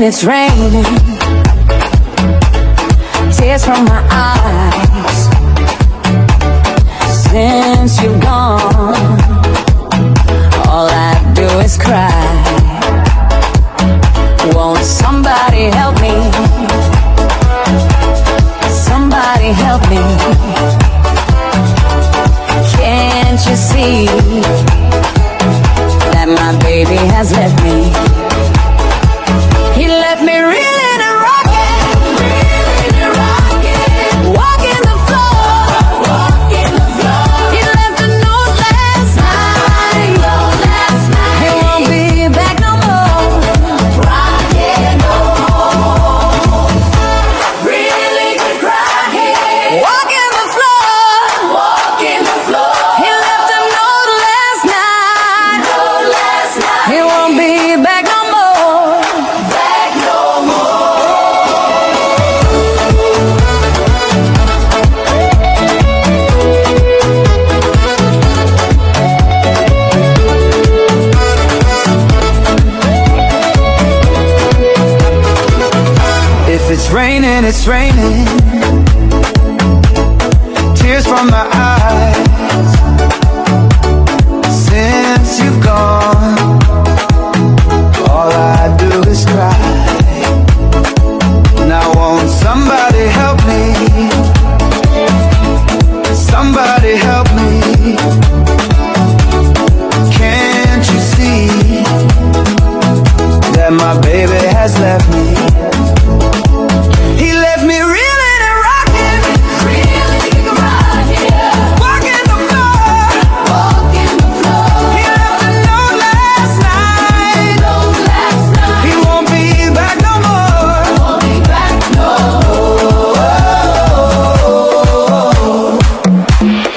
raining, it's raining. Tears from my eyes. Since you're gone, all I do is cry. Won't somebody help me? Somebody help me. Can't you see that my baby has left me? He left me reeling and rocking, walking the floor. He left a note last night. He won't be back no more. Rocking no more. Really could cry here. Walking the floor. He left a note last night. He won't be back no more. If it's raining, it's raining. Tears from my eyes. Since you've gone, all I do is cry. Now won't somebody help me? Somebody help me. Can't you see that my baby has left me? He left me reeling and rocking, walking the floor. He left a note last night. He won't be back no more.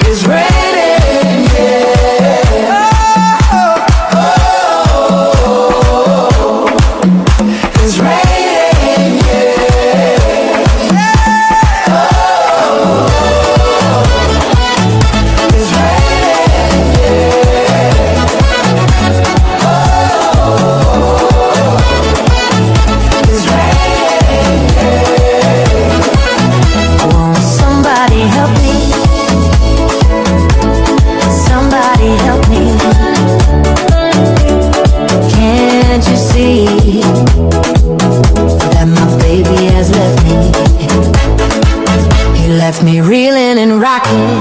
It's raining, yeah. It's raining, it's Won't somebody help me? Somebody help me. Can't you see that my baby has left me? He left me reeling and rocking,